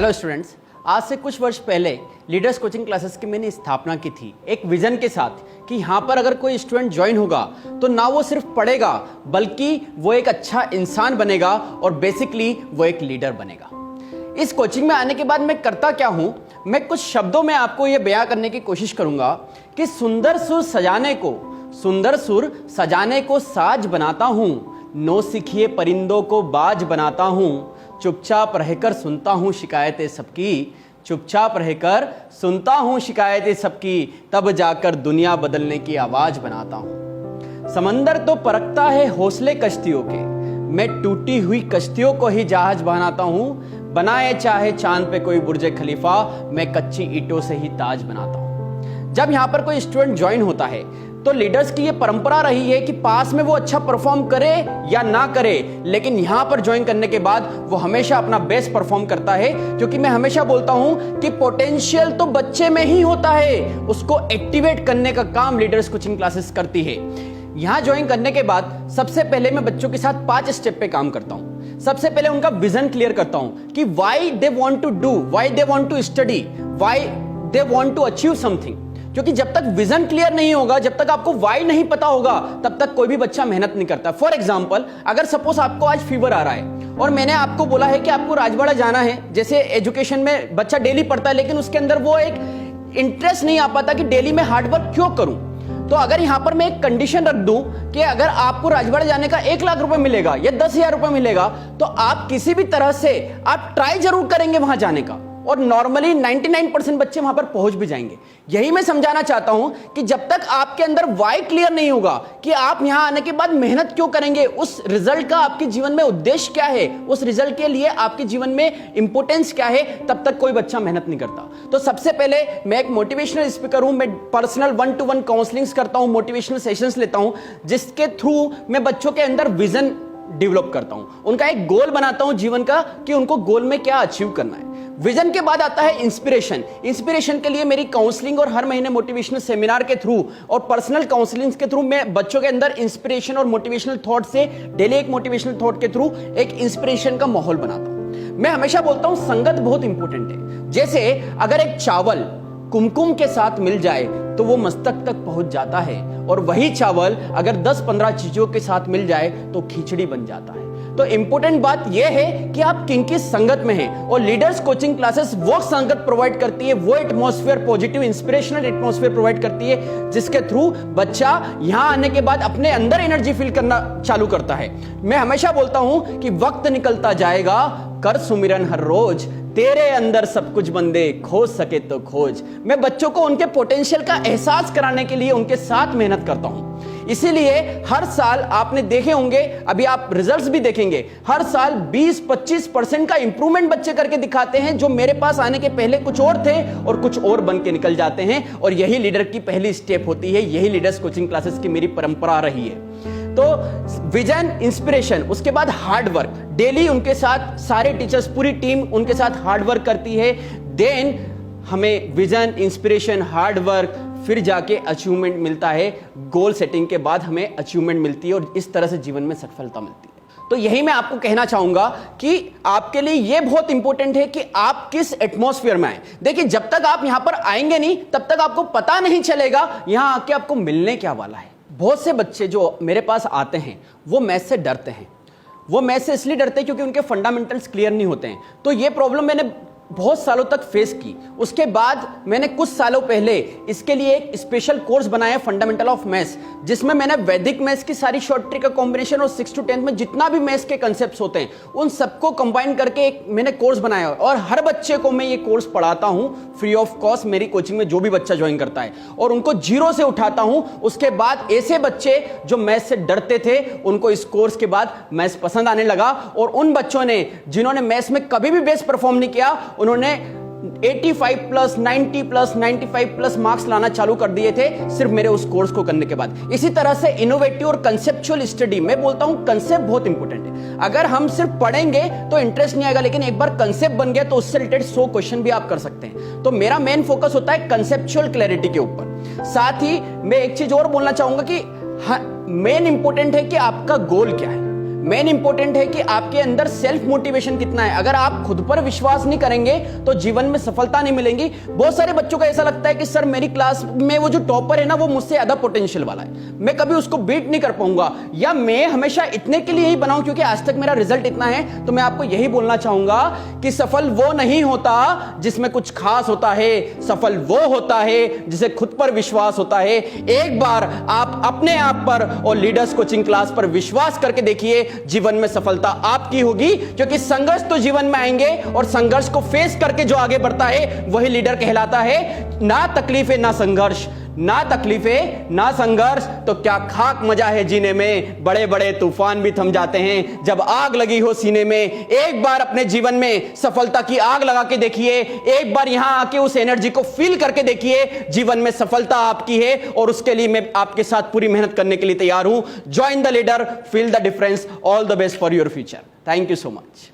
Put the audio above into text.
Hello students, आज से कुछ वर्ष पहले लीडर्स कोचिंग क्लासेस की मैंने स्थापना की थी एक विजन के साथ कि यहाँ पर अगर कोई स्टूडेंट ज्वाइन होगा तो ना वो सिर्फ पढ़ेगा बल्कि वो एक अच्छा इंसान बनेगा और बेसिकली वो एक लीडर बनेगा। इस कोचिंग में आने के बाद मैं करता क्या हूँ, मैं कुछ शब्दों में आपको ये बयां करने की कोशिश करूंगा कि सुंदर सुर सजाने को साज बनाता हूँ, नो सीखिए परिंदों को बाज बनाता हूँ, चुपचाप रहकर सुनता हूँ शिकायतें सबकी, चुपचाप रहकर सुनता हूँ शिकायतें सबकी, तब जाकर दुनिया बदलने की आवाज बनाता हूँ। समंदर तो परखता है हौसले कश्तियों के, मैं टूटी हुई कश्तियों को ही जहाज बनाता हूँ, बनाए चाहे चांद पे कोई बुर्ज खलीफा, मैं कच्ची ईंटों से ही ताज बनाता हूँ। जब यहाँ पर कोई स्टूडेंट ज्वाइन होता है तो लीडर्स की ये परंपरा रही है कि पास में वो अच्छा परफॉर्म करे या ना करे, लेकिन यहां पर ज्वाइन करने के बाद वो हमेशा अपना बेस्ट परफॉर्म करता है, क्योंकि मैं हमेशा बोलता हूं कि पोटेंशियल तो बच्चे में ही होता है, उसको एक्टिवेट करने का काम लीडर्स कोचिंग क्लासेस करती है। यहां ज्वाइन करने के बाद सबसे पहले मैं बच्चों के साथ 5 स्टेप पे काम करता हूं। सबसे पहले उनका विजन क्लियर करता हूं कि why they want to do, why they want to study, why they want to achieve something. क्योंकि जब तक विजन क्लियर नहीं होगा, जब तक आपको वाई नहीं पता होगा, तब तक कोई भी बच्चा मेहनत नहीं करता। फॉर एग्जाम्पल, अगर सपोज आपको आज फीवर आ रहा है और मैंने आपको बोला है कि आपको राजवाड़ा जाना है, जैसे एजुकेशन में बच्चा डेली पढ़ता है लेकिन उसके अंदर वो एक इंटरेस्ट नहीं आ पाता कि डेली में हार्डवर्क क्यों करूं, तो अगर यहां पर मैं एक कंडीशन रख दूं कि अगर आपको राजवाड़ा जाने का 1 लाख रुपए मिलेगा या 10,000 रुपए मिलेगा, तो आप किसी भी तरह से आप ट्राई जरूर करेंगे वहां जाने का, और नॉर्मली 99% बच्चे वहां पर पहुंच भी जाएंगे। यही मैं समझाना चाहता हूं कि जब तक आपके अंदर वाई क्लियर नहीं होगा कि आप यहां आने के बाद मेहनत क्यों करेंगे, उस रिजल्ट का आपके जीवन में उद्देश्य क्या है, उस रिजल्ट के लिए आपके जीवन में इंपोर्टेंस क्या है, तब तक कोई बच्चा मेहनत नहीं करता। तो सबसे पहले मैं एक मोटिवेशनल स्पीकर हूं, मैं पर्सनल 1-to-1 काउंसलिंग्स करता हूं, मोटिवेशनल सेशंस लेता हूं, जिसके थ्रू मैं बच्चों के अंदर विजन डेवलप करता हूं, उनका एक गोल बनाता हूं जीवन का कि उनको गोल में क्या अचीव करना है। विजन के बाद आता है इंस्पिरेशन। इंस्पिरेशन के लिए मेरी काउंसलिंग और हर महीने मोटिवेशनल सेमिनार के थ्रू और पर्सनल काउंसलिंग के थ्रू मैं बच्चों के अंदर इंस्पिरेशन और मोटिवेशनल थॉट से डेली एक मोटिवेशनल थॉट के थ्रू एक इंस्पिरेशन का माहौल बनाता हूं। मैं हमेशा बोलता हूं संगत बहुत इंपॉर्टेंट है। जैसे अगर एक चावल कुमकुम के साथ मिल जाए तो वो मस्तक तक पहुंच जाता है, और वही चावल अगर 10-15 चीजों के साथ मिल जाए तो खिचड़ी बन जाता है। तो इंपॉर्टेंट बात यह है कि आप किनकी संगत में हैं, और लीडर्स कोचिंग क्लासेस वो संगत प्रोवाइड करती है, वो atmosphere, positive inspirational atmosphere provide करती है, जिसके थ्रू बच्चा यहां आने के बाद अपने अंदर एनर्जी फील करना चालू करता है। मैं हमेशा बोलता हूं कि वक्त निकलता जाएगा, कर सुमिरन हर रोज, तेरे अंदर सब कुछ बंदे, खोज सके तो खोज। मैं बच्चों को उनके पोटेंशियल का एहसास कराने के लिए उनके साथ मेहनत करता हूं। इसीलिए हर साल आपने देखे होंगे, अभी आप रिजल्ट्स भी देखेंगे, हर साल 20-25% का इंप्रूवमेंट बच्चे करके दिखाते हैं, जो मेरे पास आने के पहले कुछ और थे और कुछ और बन के निकल जाते हैं। और यही लीडर की पहली स्टेप होती है, यही लीडर्स कोचिंग क्लासेस की मेरी परंपरा रही है। तो विजन, इंस्पिरेशन, उसके बाद हार्ड वर्क, डेली उनके साथ सारे टीचर्स, पूरी टीम उनके साथ हार्ड वर्क करती है। देन हमें विजन, इंस्पिरेशन, हार्ड वर्क, फिर जाके अचीवमेंट मिलता है। गोल सेटिंग के बाद हमें अचीवमेंट मिलती है और इस तरह से जीवन में सफलता मिलती है। तो यही मैं आपको कहना चाहूंगा कि आपके लिए यह बहुत इंपॉर्टेंट है कि आप किस एटमॉस्फेयर में आए। देखिए, जब तक आप यहां पर आएंगे नहीं, तब तक आपको पता नहीं चलेगा यहां आके आपको मिलने क्या वाला है। बहुत से बच्चे जो मेरे पास आते हैं वो मैथ्स से डरते हैं। वो मैथ्स से इसलिए डरते हैं क्योंकि उनके फंडामेंटल्स क्लियर नहीं होते हैं। तो ये प्रॉब्लम मैंने बहुत सालों तक फेस की। उसके बाद मैंने कुछ सालों पहले इसके लिए एक स्पेशल कोर्स बनाया, फंडामेंटल ऑफ मैथ्स, जिसमें मैंने वैदिक मैथ्स की सारी शॉर्ट ट्रिक का कॉम्बिनेशन और 6 to 10 में जितना भी मैथ्स के कंसेप्ट्स होते हैं उन सबको कंबाइन करके एक मैंने कोर्स बनाया, और हर बच्चे को मैं ये कोर्स पढ़ाता हूं फ्री ऑफ कॉस्ट मेरी कोचिंग में, जो भी बच्चा ज्वाइन करता है, और उनको जीरो से उठाता हूं। उसके बाद ऐसे बच्चे जो मैथ्स से डरते थे, उनको इस कोर्स के बाद मैथ्स पसंद आने लगा, और उन बच्चों ने जिन्होंने मैथ्स में कभी भी बेस्ट परफॉर्म नहीं किया, उन्होंने 85+, 90+, 95+ मार्क्स लाना चालू कर दिए थे सिर्फ मेरे उस कोर्स को करने के बाद। इसी तरह से इनोवेटिव और कंसेप्चुअल स्टडी, मैं बोलता हूं कंसेप्ट बहुत इंपॉर्टेंट है। अगर हम सिर्फ पढ़ेंगे तो इंटरेस्ट नहीं आएगा, लेकिन एक बार कंसेप्ट बन गया तो उससे रिलेटेड 100 क्वेश्चन भी आप कर सकते हैं। तो मेरा मेन फोकस होता है कंसेप्चुअल क्लैरिटी के ऊपर। साथ ही मैं एक चीज और बोलना चाहूंगा कि मेन इंपॉर्टेंट है कि आपका गोल क्या है। मेन इंपॉर्टेंट है कि आपके अंदर सेल्फ मोटिवेशन कितना है। अगर आप खुद पर विश्वास नहीं करेंगे तो जीवन में सफलता नहीं मिलेगी। बहुत सारे बच्चों का ऐसा लगता है कि सर मेरी क्लास में वो जो टॉपर है ना वो मुझसे ज्यादा पोटेंशियल वाला है, मैं कभी उसको बीट नहीं कर पाऊंगा, या मैं हमेशा इतने के लिए ही बनाऊं क्योंकि आज तक मेरा रिजल्ट इतना है। तो मैं आपको यही बोलना चाहूंगा कि सफल वो नहीं होता जिसमें कुछ खास होता है, सफल वो होता है जिसे खुद पर विश्वास होता है। एक बार आप अपने आप पर और लीडर्स कोचिंग क्लास पर विश्वास करके देखिए, जीवन में सफलता आपकी होगी। क्योंकि संघर्ष तो जीवन में आएंगे और संघर्ष को फेस करके जो आगे बढ़ता है वही लीडर कहलाता है। ना तकलीफें ना संघर्ष, ना तकलीफें ना संघर्ष, तो क्या खाक मजा है जीने में। बड़े बड़े तूफान भी थम जाते हैं जब आग लगी हो सीने में। एक बार अपने जीवन में सफलता की आग लगा के देखिए, एक बार यहां आके उस एनर्जी को फील करके देखिए। जीवन में सफलता आपकी है और उसके लिए मैं आपके साथ पूरी मेहनत करने के लिए तैयार हूं। Join the leader, feel the difference. All the best for your future. Thank you so much.